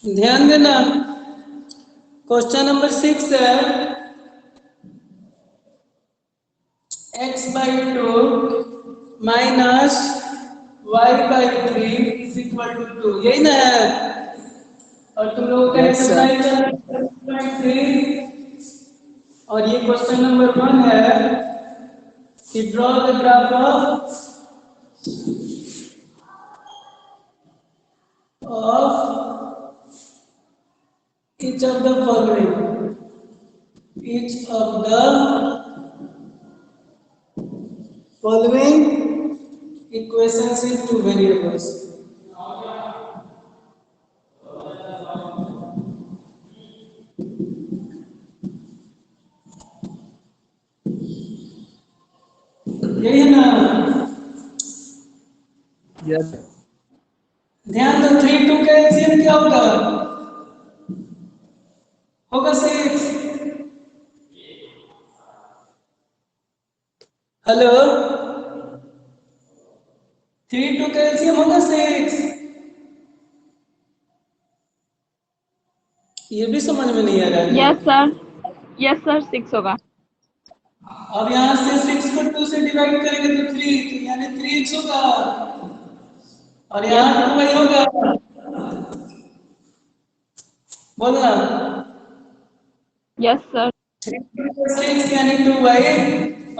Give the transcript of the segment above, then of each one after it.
ध्यान देना, question number 6 है x/2 minus y/3 is equal to 2, यही ना है। और तुम लोगों का एक्सरसाइज 3 और ये क्वेश्चन नंबर 1 है कि draw the graph of each of the following, each of the following equations in two variables. यही है ना? यस ध्यान दो, 3 2 का एलसीएम क्या होगा? होगा 6। हेलो, 3 2 का एलसीएम होगा 6। ये भी समझ में नहीं आ रहा है। यस सर 6 होगा। अब यहाँ से 6 को 2 से डिवाइड करेंगे तो 3, तो यानी 3x होगा और यहाँ 2y होगा। बोलना यस सर 3 6 यानी 2y।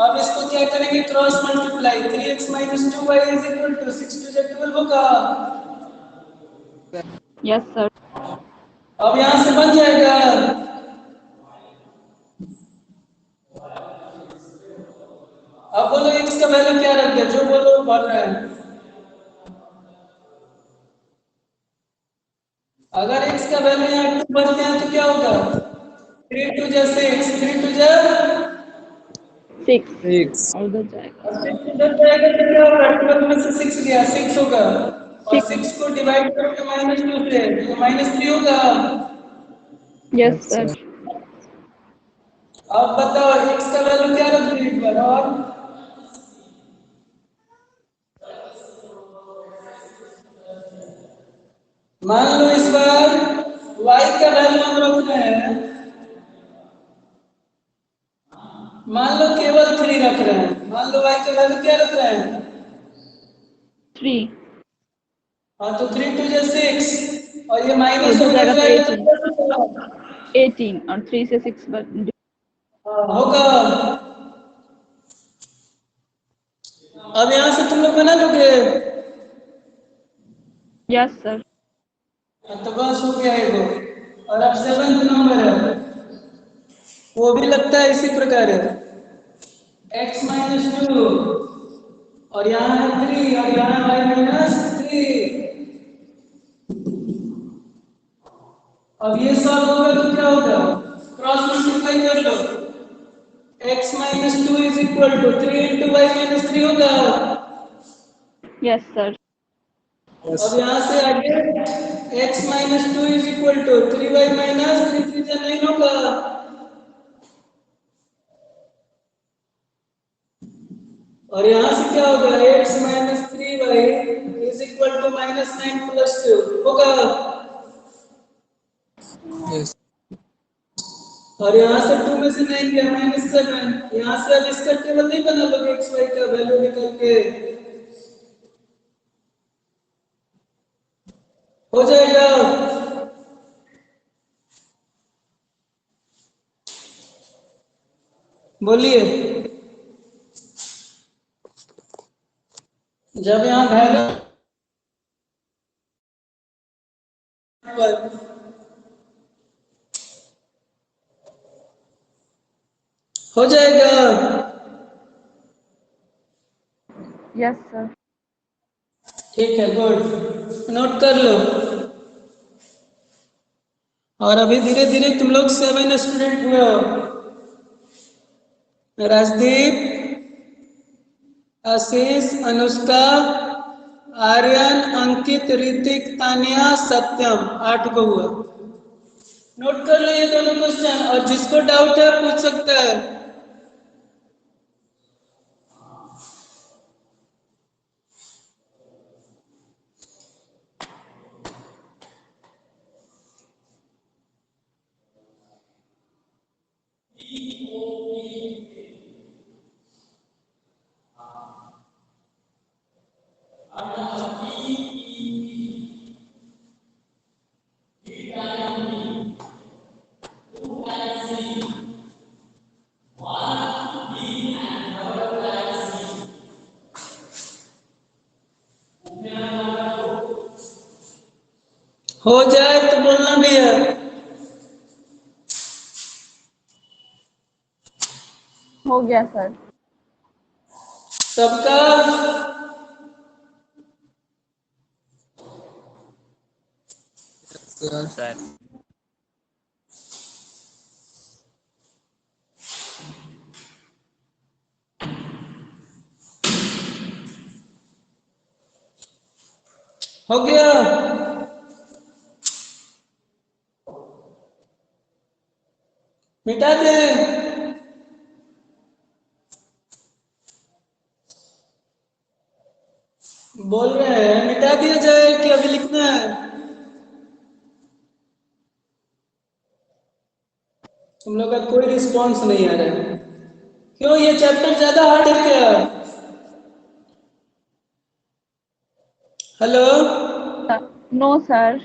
अब इसको क्या करेंगे? Cross multiply, 3x minus 2y is equal to 6 2 से 12 होगा। यस सर अब यहाँ से बन जाएगा। अब बोलो x का वैल्यू क्या रख दिया? जो बोलो बढ़ रहा है। अगर x का वैल्यू यहाँ 2 बच गया तो क्या होगा? 3 2 जा 6, 3 2 जा 6 और उधर जाएगा। 6 इधर जाएगा तो क्या होगा? 12 में से 6 गया 6 होगा और 6 को डिवाइड करके -2 से तो -3 होगा। यस सर अब बताओ x का वैल्यू क्या रख दिया एक बार और? मान लो इस बार y का वैल्यू हम रख रहे हैं, मान लो केवल 3 रख रहे हैं। मान लो y का वैल्यू क्या रख रहे हैं? 3 हाँ तो 3 2 जा 6 और ये माइनस उधर होकर जाएगा जाएगा तो तो क्या होगा? 18 और 3 से 6 होगा। अब यहाँ से तुम लोग बना लोगे? यस सर तो बस हो गया है वो। और अब 7th नंबर है, वो भी लगता है इसी प्रकार है, x माइनस 2 और यहाँ है 3 और यहाँ y माइनस 3। अब ये सॉल्व होगा तो क्या होगा? क्रॉस मल्टीप्लाई कर लो, x minus 2 is equal to 3 into Y minus 3 होगा। यस सर अब यहाँ से आगे x minus 2 is equal to 3y minus 3 3 जा 9 होगा। और यहाँ से क्या होगा? x minus 3y is equal to -9 plus 2 होगा। यस और यहाँ से 2 में से 9 गया -7। यहाँ से अब इसका टेबल नहीं बना लोगे x y का वैल्यू निकाल के? हो जाएगा। बोलिए, जब यहाँ वैल्यू हो जाएगा। यस सर ठीक है, गुड, नोट कर लो। और अभी धीरे धीरे तुम लोग 7 स्टूडेंट हुए हो। राजदीप, आशीष, अनुष्का, आर्यन, अंकित, ऋतिक, तानिया, सत्यम, 8 को हुआ। नोट कर लो ये दोनों क्वेश्चन और जिसको डाउट है पूछ सकता है। हो जाए तो बोलना भी है। हो गया सर। सबका सर हो गया। मिटा दे। बोल रहे हैं मिटा दिया जाए कि अभी लिखना है? तुम लोग का कोई रिस्पॉन्स नहीं आ रहा है। क्यों, ये चैप्टर ज्यादा हार्ड है क्या? Hello, no sir.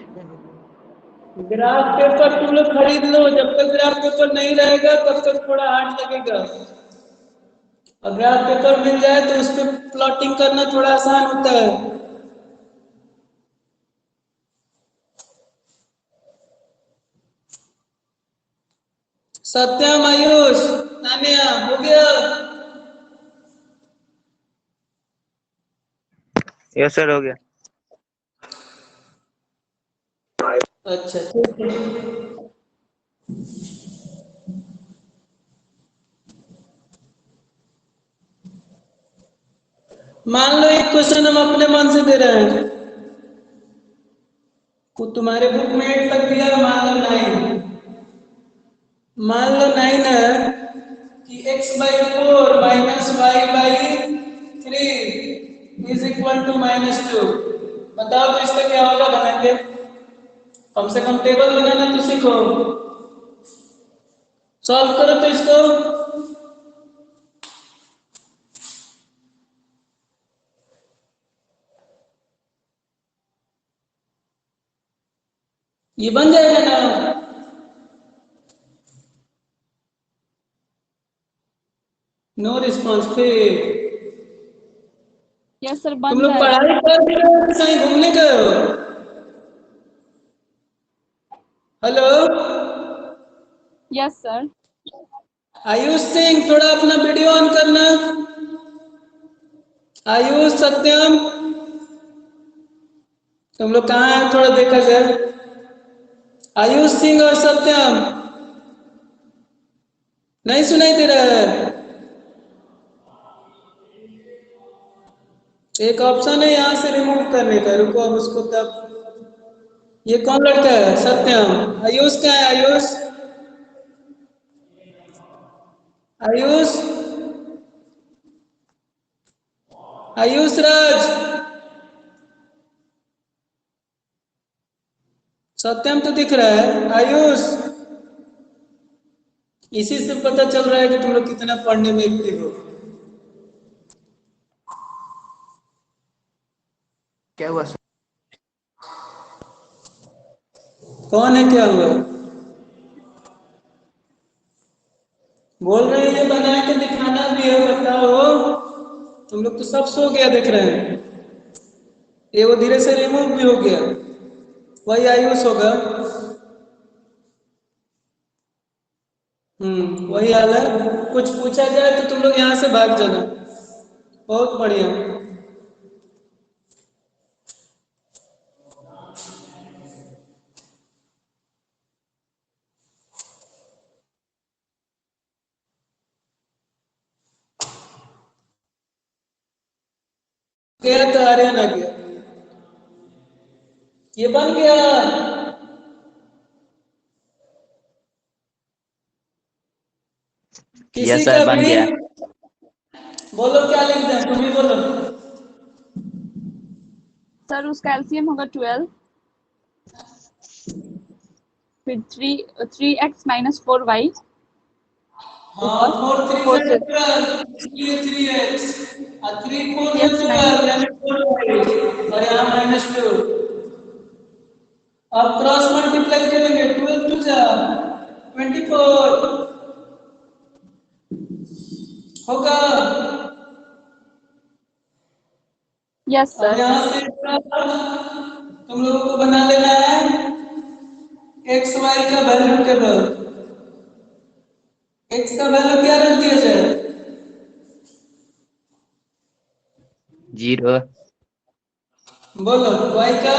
Graph paper तुम लोग खरीद लो। जब तक ग्राफ पेपर नहीं रहेगा तब तक थोड़ा हार्ड लगेगा। और ग्राफ पेपर मिल जाए तो उस पर प्लॉटिंग करना थोड़ा आसान होता है। सत्यम, आयुष, तानिया, हो गया? यस सर हो गया। अच्छा ठीक है। मान लो एक क्वेश्चन हम अपने मन से दे रहे हैं, को तुम्हारे बुक में 8 तक दिया, मान लो 9। मान लो 9 है कि x/4 minus y/3 is equal to -2। बताओ तो इसका क्या होगा? बनाएंगे? कम से कम टेबल बनाना तो सीखो। सॉल्व करो तो इसको। ये बन जाएगा ना? No response. फिर यस सर, तुम बन लोग जाएगा। पढ़ाई कर भी रहे हो कि कहीं घूमने गए हो? Hello yes sir. Ayush Singh, थोड़ा अपना वीडियो ऑन करना। आयुष, सत्यम, तुम लोग कहाँ हैं? थोड़ा देखा जाए। आयुष सिंह और सत्यम, नहीं सुनाई दे रहा है? एक ऑप्शन है यहाँ से रिमूव करने का, रुको अब उसको तब। ये कौन लड़का है? सत्यम। आयुष क्या है? आयुष, आयुष, आयुष राज। सत्यम तो दिख रहा है। आयुष, इसी से पता चल रहा है कि तुम लोग कितना पढ़ने में एक्टिव हो। क्या हुआ सर? कौन है? क्या हुआ? बोल रहे हैं ये बना के दिखाना भी है, बताओ। तुम लोग तो सब सो गया दिख रहे हैं। ये वो धीरे से रिमूव भी हो गया। वही आयुष होगा। वही हाल है। कुछ पूछा जाए तो तुम लोग यहाँ से भाग जाना। बहुत बढ़िया। गया तो आर्यन आ गया। ये बन गया। किसी यस सर का बन भी गया। बोलो, क्या लिख दें? तुम ही बोलो। सर उसका एलसीएम होगा 12, फिर 3x - 4y हाँ, ऊपर 4 3 4 से से। 12, इसलिए 3x। और 3 4 से यस मैम। 12 यानी 4y, और यहाँ -2। अब क्रॉस मल्टीप्लाई करेंगे। 12 2 जा 24 होगा। यस अब सर। यहाँ से तुम लोगों को बना लेना है एक्स वाई का वैल्यू टेबल। एक्स का वैल्यू क्या रख दिया जाए? 0। बोलो वाई का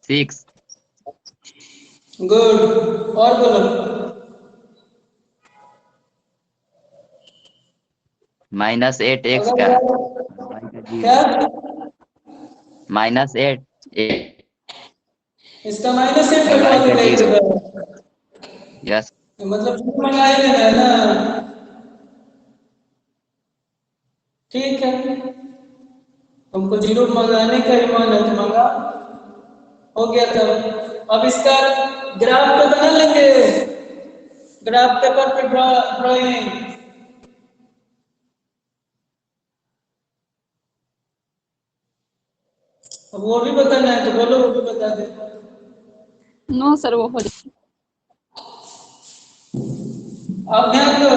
6। गुड। और बोलो -8 एक्स का, अगर वाई का क्या 0। -8 इसका माइनस एट और रखवा वाई का देगा एक 0। जगह, यस। मतलब जीरो मंगा ही लेना है ना। ठीक है, तुमको जीरो मंगाने का ही मन है तो मंगा। हो गया तब। अब इसका ग्राफ तो बना लेंगे, ग्राफ पेपर पे ड्राइंग। अब वो भी बताना है तो बोलो, वो भी बता दे। नो सर, वो हो जाएगा। अब ध्यान दो,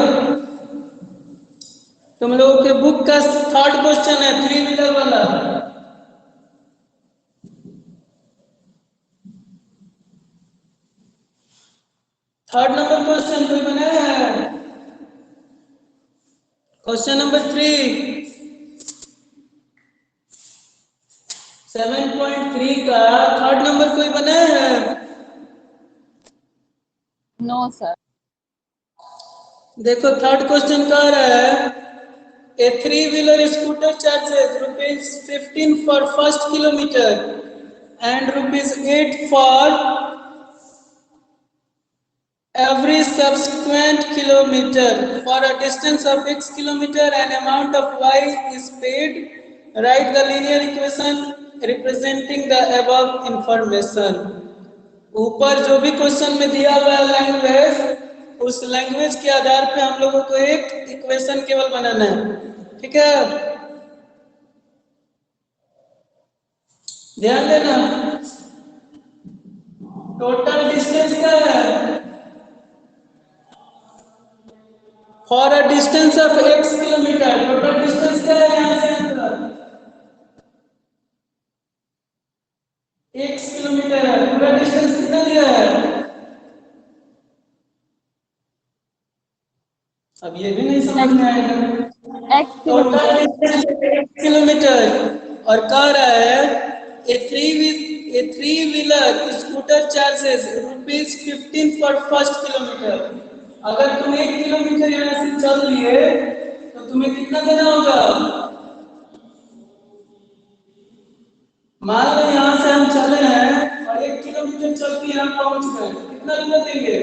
तुम लोगों के बुक का थर्ड क्वेश्चन है 3 व्हीलर वाला। थर्ड नंबर क्वेश्चन कोई बनाया है? क्वेश्चन नंबर 3, 7.3 का थर्ड नंबर कोई बनाया है? No sir. देखो थर्ड क्वेश्चन कह रहा है, a 3 wheeler scooter charges ₹15 for first kilometre and ₹8 for every subsequent kilometer. For a distance of x kilometer, an amount of y is paid. Write the linear equation representing the above information. ऊपर जो भी question में दिया हुआ है language, उस language के आधार पे हम लोगों को एक इक्वेशन केवल बनाना है। ठीक है, ध्यान देना। टोटल डिस्टेंस क्या है? For a distance of x kilometre, total distance क्या है यहाँ से अंदर? x किलोमीटर है। पूरा डिस्टेंस कितना दिया है? अब ये भी नहीं समझ में आएगा। X total kilometre. Distance x kilometre और कह रहा है a three wheeler scooter charges ₹15 for first kilometre. अगर तुम 1 किलोमीटर यहाँ से चल लिए तो तुम्हें कितना देना होगा? मान लो यहाँ से हम चले हैं और 1 किलोमीटर चल के यहाँ पहुंच गए, कितना रुपया देंगे?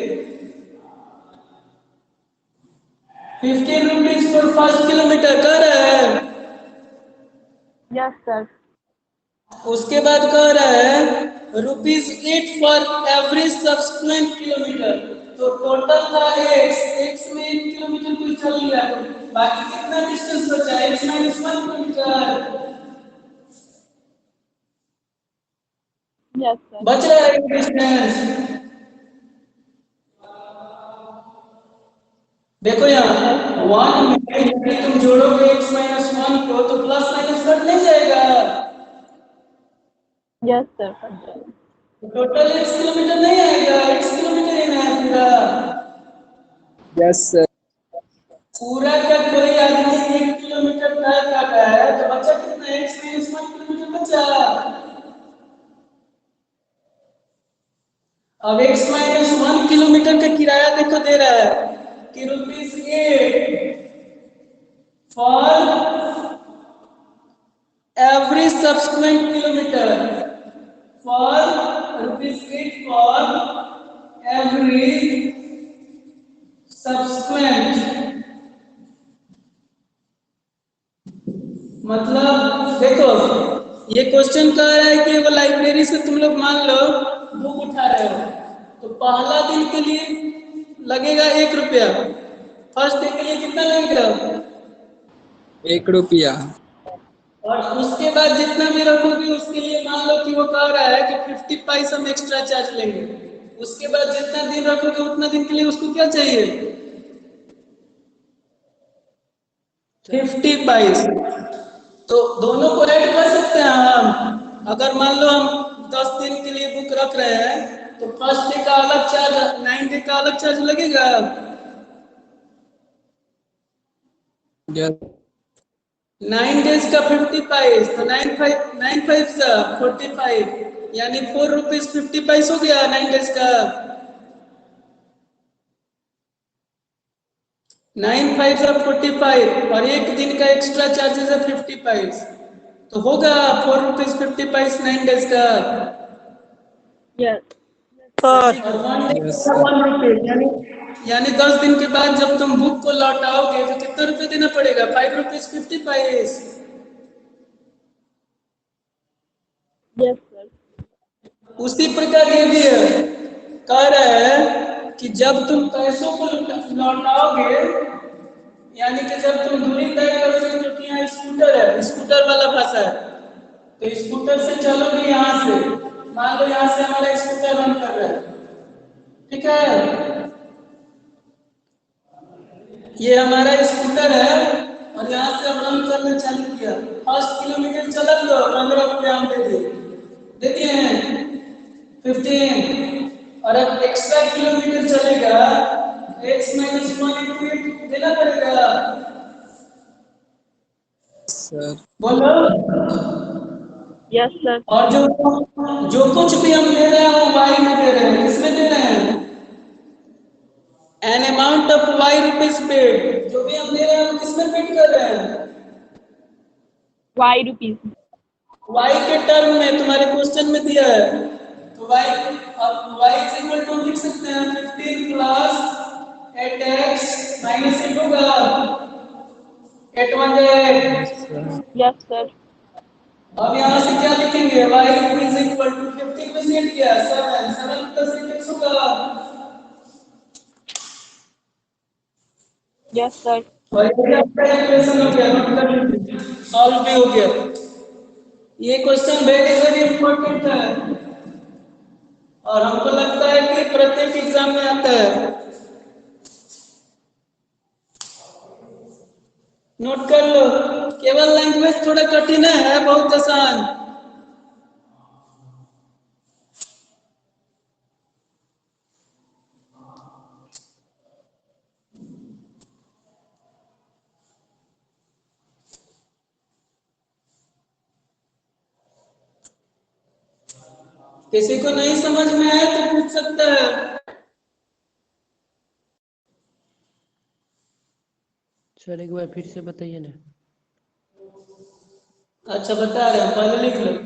₹15 पर फर्स्ट किलोमीटर कह रहा है। Yes sir. उसके बाद कह रहा है ₹8 फॉर एवरी सब्सिक्वेंट किलोमीटर। तो टोटल था एक्स में 1 किलोमीटर कोई चल लिया तो बाकी कितना डिस्टेंस बचा? x-1 kilometre yes sir. बच रहा है डिस्टेंस। देखो यहाँ 1 में यदि तुम जोड़ोगे x-1 को तो प्लस माइनस कट नहीं जाएगा। यस सर, कर जाएगा। टोटल x किलोमीटर नहीं आएगा, x किलोमीटर ही ना है पूरा। Yes sir. पूरा का कोई आदमी 1 किलोमीटर तय कर रहा है तो बचा कितना? x-1 किलोमीटर बचा। अब x-1 किलोमीटर का किराया देखो दे रहा है कि ₹8 for every subsequent kilometre. For ₹8 for every subsequent, मतलब देखो ये क्वेश्चन कह रहा है कि वो लाइब्रेरी से तुम लोग मान लो बुक उठा रहे हो तो पहला दिन के लिए लगेगा ₹1। फर्स्ट डे के लिए कितना लगेगा? ₹1। और उसके बाद जितना भी रखोगे उसके लिए मान लो कि वो कह रहा है कि 50 पैसा हम एक्स्ट्रा चार्ज लेंगे। उसके बाद जितना दिन रखोगे उतना दिन के लिए उसको क्या चाहिए? 50 पैसा। तो दोनों को ऐड कर सकते हैं हम। अगर मान लो हम 10 दिन के लिए बुक रख रहे हैं तो फर्स्ट डे का अलग चार्ज, 9 डे का अलग चार्ज लगेगा। Yes. 9 डेज का 55, तो 9 5 का 45, यानी 4 रुपीज 50 पैसे हो गया 9 डेज का। 9 5 का 45 और एक दिन का एक्स्ट्रा चार्जेस है 50 पैसे, तो होगा 4 रुपीज 50 पैसे 9 डेज का। Yes. और 1 डे Yes, का sir. 1 रुपीज, यानी 10 दिन के बाद जब तुम बुक को लौटाओगे तो कितना रुपए देना पड़ेगा? 5 रुपीज 50 पैसे। Yes, sir. उसी प्रकार ये भी है, कह रहा है कि जब तुम पैसों को लौटाओगे, यानी कि जब तुम दूरी तय करोगे, क्योंकि यहाँ स्कूटर है, स्कूटर वाला भाषा है, तो स्कूटर से चलोगे यहाँ से, मान लो यहाँ से हमारा स्कूटर रन कर रहा है, ठीक है, ये हमारा स्कूटर है और यहाँ से हम रन करना चालू किया। फर्स्ट किलोमीटर चला तो 15 रुपया हम दे दिए हैं 15, और अब एक्स्ट्रा किलोमीटर चलेगा x माइनस 1 देना पड़ेगा। Sir. बोलो। Yes, sir. और जो कुछ भी हम दे रहे हैं वो y में दे रहे हैं, किसमें दे रहे हैं? An amount of y rupees paid, जो भी हम दे रहे हैं वो किसमें पेड कर रहे हैं? Y rupees. y के टर्म में तुम्हारे क्वेश्चन में दिया है, तो y, अब y इज इक्वल टू लिख सकते हैं 15 प्लस 8x माइनस 8 होगा, 8 1 Yes, sir. Yes, sir. अब यहाँ से क्या लिखेंगे? y इज इक्वल टू 15 में सेट किया 7 प्लस 8x होगा, Yes, sir. और ये आपका इक्वेशन हो गया, नोट कर लीजिए, सॉल्व भी हो गया। ये क्वेश्चन वेरी वेरी इंपॉर्टेंट है और हमको लगता है कि प्रत्येक एग्जाम में आता है, नोट कर लो। केवल लैंग्वेज थोड़ा कठिन है, बहुत आसान। किसी को नहीं समझ में आए तो पूछ सकता है। सर एक बार फिर से बताइए ना। अच्छा बता रहे हैं, पहले लिख लो।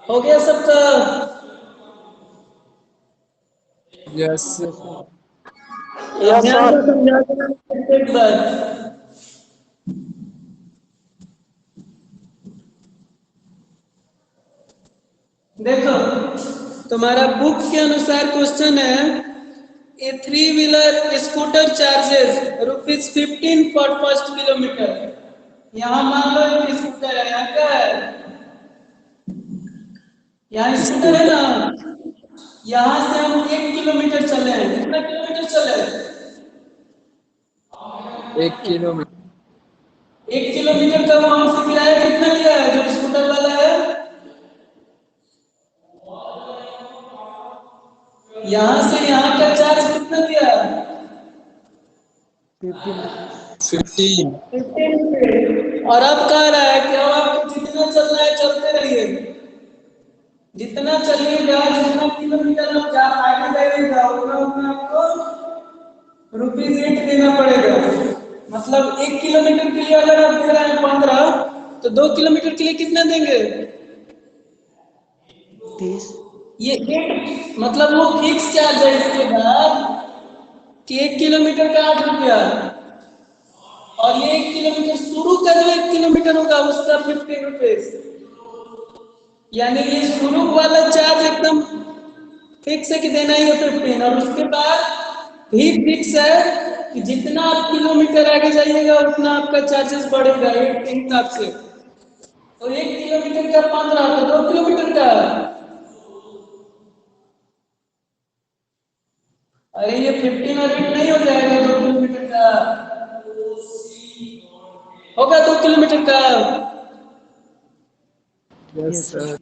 हो गया सबका? Yes, sir. ध्यान से समझा देना एक बार। देखो तुम्हारा बुक के अनुसार क्वेश्चन है, a 3 wheeler scooter charges ₹15 for first kilometre. यहाँ मान लो एक स्कूटर है, यहाँ क्या है? यहाँ स्कूटर है ना, यहाँ से हम 1 किलोमीटर चले हैं, कितना किलोमीटर चले? 1 किलोमीटर. 1 किलोमीटर का वहां से किराया कितना लिया है जो स्कूटर वाला है? यहाँ से यहाँ का चार्ज कितना दिया? 15. 15 रुपए। और अब कह रहा है कि अब आपको जितना चलना है चलते रहिए, जितना चलिएगा, जितना किलोमीटर आप आगे जाइएगा उतना उतना आपको ₹8 देना पड़ेगा। मतलब 1 किलोमीटर के लिए अगर आप दे रहे हैं 15, तो 2 किलोमीटर के लिए कितना देंगे? 30। ये 8 मतलब वो फिक्स चार्ज है इसके बाद कि 1 किलोमीटर का 8 रुपया, और ये 1 किलोमीटर शुरू का जो 1 किलोमीटर होगा उसका 15 रुपीज। यानी ये शुरू वाला चार्ज एकदम फिक्स है कि देना ही है 15, और उसके बाद भी फिक्स है कि जितना आप किलोमीटर आगे जाइएगा उतना आपका चार्जेस बढ़ेगा 8 के हिसाब से। तो 1 किलोमीटर का 15, तो 2 किलोमीटर का, अरे ये 15 और 8 नहीं हो जाएगा 2 किलोमीटर का, होगा 2 किलोमीटर का। Yes yes sir. सर।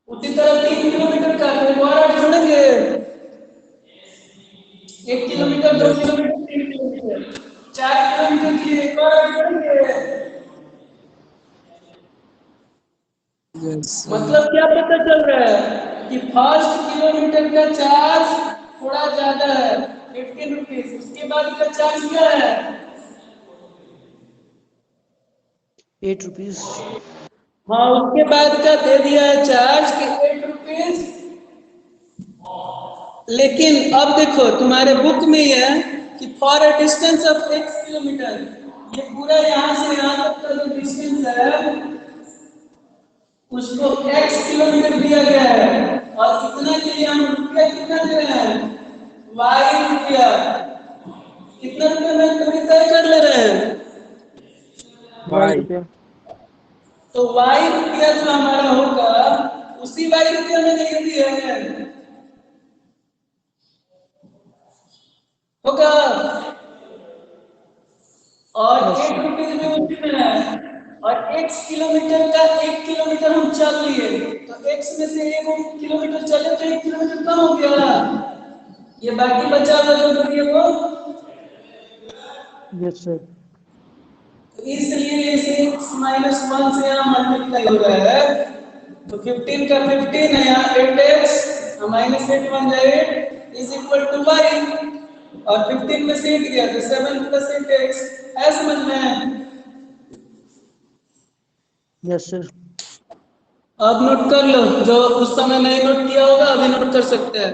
उसी तरह 3 किलोमीटर का, तो एक और 8 जोड़ेंगे, 1 किलोमीटर 2 किलोमीटर 3 किलोमीटर 4 किलोमीटर की एक और 8 जोड़ेंगे। Yes sir. मतलब क्या पता चल रहा है कि फर्स्ट किलोमीटर का चार्ज थोड़ा ज्यादा है 15 रुपीज, उसके बाद का चार्ज क्या है? 8 रुपीज। हाँ, उसके बाद का दे दिया है चार्ज कि 8 रुपीज। लेकिन अब देखो तुम्हारे बुक में ये है कि for a distance of x kilometre, ये पूरा यहाँ से यहाँ तक का जो डिस्टेंस है उसको x किलोमीटर दिया गया है, और इतना के लिए हम रुपया कितना दे रहे हैं? y रुपया। कितना रुपया में कभी तय कर ले रहे हैं? वाई। तो y रुपया जो हमारा होगा उसी y रुपया में नहीं दिया है होगा, और यस 8 सर। रुपीज में उसी में है, और x किलोमीटर का 1 किलोमीटर हम चल लिए, तो x में से 1 किलोमीटर चले तो 1 किलोमीटर कम हो गया, ये बाकी बचा हुआ जो दूरी है वो, यस सर। तो इसलिए इसे x माइनस 1 से यहाँ मल्टीप्लाई हो रहा है, तो 15 का 15 है यहाँ 8x माइनस 8 बन जाए 8 इज इक्वल टू y, और 15 में से 8 गया तो 7 प्लस 8x, है समझ में? Yes sir. अब नोट कर लो, जो उस समय नहीं नोट किया होगा अभी नोट कर सकते हैं।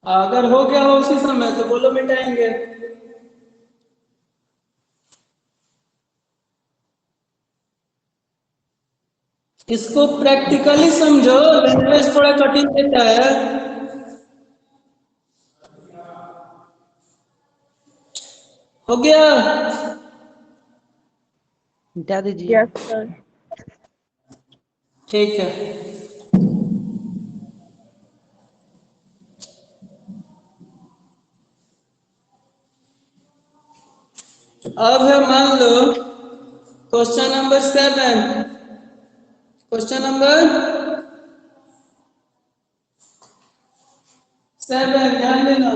अगर हो गया हो उसी समय तो बोलो मिटाएंगे। इसको प्रैक्टिकली समझो, लैंग्वेज थोड़ा कठिन देता है। हो गया? मिटा दीजिए। Yes, sir. ठीक है। अब है मान लो क्वेश्चन नंबर 7, क्वेश्चन नंबर 7 ध्यान देना,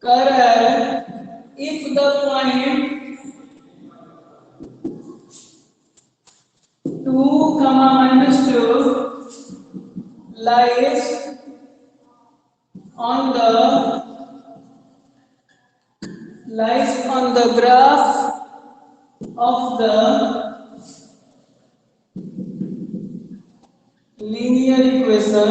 कह रहा है if the point 2, -2 lies on the graph of the linear equation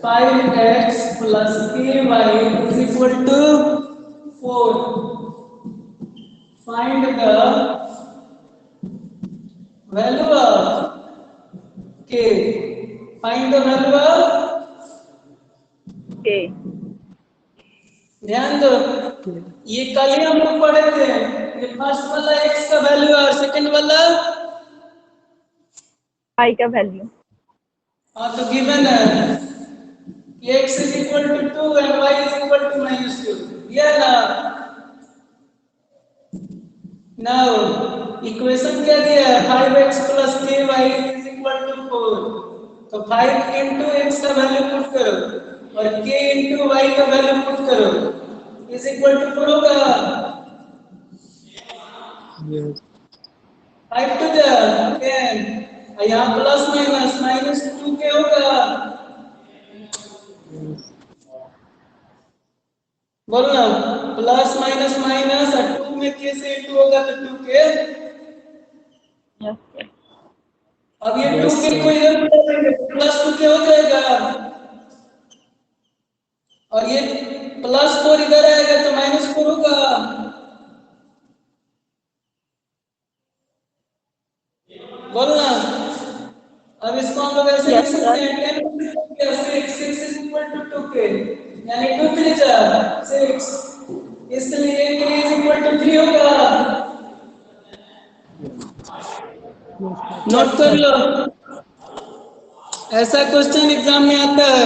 5x plus ky is equal to 4. Find the value of k. Find the value of, Okay. ध्यान दो, ये कल ही हम लोग पढ़े थे, ये फर्स्ट वाला x का वैल्यू और सेकंड वाला, I का value. हाँ तो गिवन है कि x is equal to 2 and y is equal to -2, ये ना। नाउ इक्वेशन क्या दिया है? 5x plus ky is equal to 4, तो 5 into x का वैल्यू पुट करो और k into y का वैल्यू पुट करो, is equal to 4 होगा। यस 5 to the 10, यहाँ प्लस माइनस -2 के होगा, यस बोलना प्लस माइनस माइनस और 2 में के से इंटू होगा तो 2k। Yes, sir. अब ये Yes, 2k sir. को इधर बुला देंगे तो प्लस 2k हो जाएगा और ये प्लस 4 इधर आएगा तो माइनस 4 होगा। बोलना अब इसको हम लोग ऐसे लिख Yes, सकते sir. हैं 10 6 is equal to 2k यानी 2 3 4 6 इसलिए k is equal to 3 होगा। नोट कर लो ऐसा क्वेश्चन एग्जाम में आता है।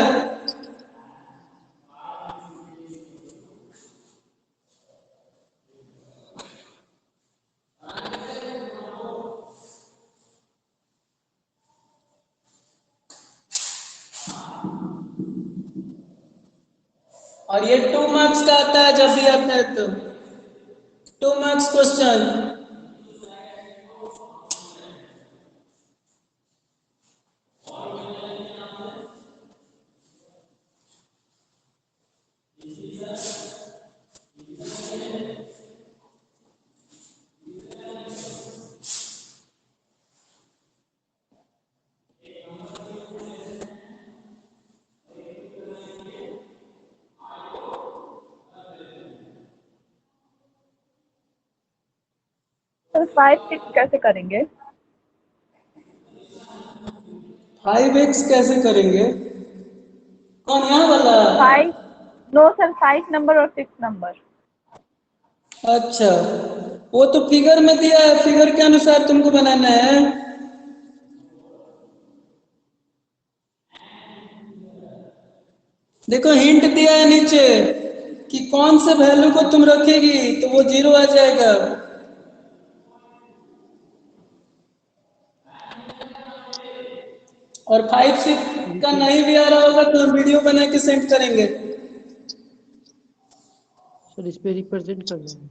और ये 2 मार्क्स का आता है जब भी आता है तो 2 मार्क्स क्वेश्चन। सर 5 6 कैसे करेंगे? 5x कैसे करेंगे? कौन यहाँ वाला? 5 नो सर 5 नंबर और 6 नंबर। अच्छा वो तो फिगर में दिया है, फिगर के अनुसार तुमको बनाना है। देखो हिंट दिया है नीचे कि कौन से वैल्यू को तुम रखेगी तो वो 0 आ जाएगा। और 5 6 का नहीं भी आ रहा होगा तो हम वीडियो बना के सेंड करेंगे। सर इस पे रिप्रेजेंट करना है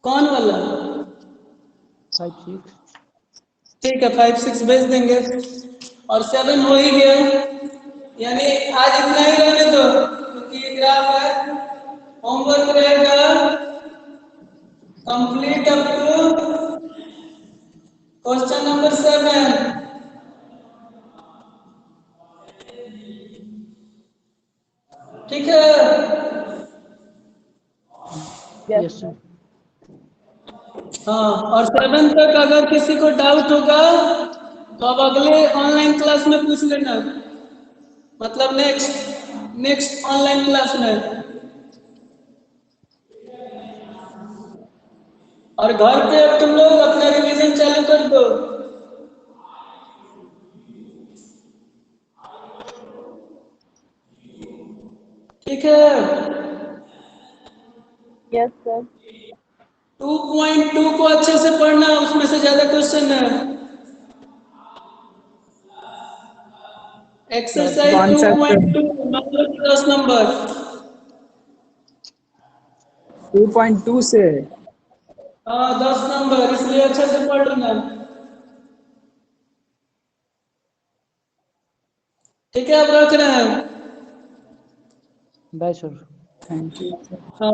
कौन वाला? 5 6। ठीक है 5 6 भेज देंगे और 7 हो ही गया यानी आज इतना ही रहने दो क्योंकि ये ग्राफ है। होमवर्क रहेगा complete up to question number 7। ठीक है यस यस सर। हाँ और 7 तक अगर किसी को डाउट होगा तो अब अगले ऑनलाइन क्लास में पूछ लेना, मतलब नेक्स्ट ऑनलाइन क्लास में। और घर पे अब तुम लोग अपना रिवीजन चालू कर दो। ठीक है यस सर 2.2 को अच्छे से पढ़ना, उसमें से ज्यादा क्वेश्चन है। Exercise One second. 2.2 10 नंबर। 2.2 से हाँ 10 नंबर, इसलिए अच्छे से पढ़ लेना। ठीक है अब रख रहे हैं। Bye sir. Thank you. हाँ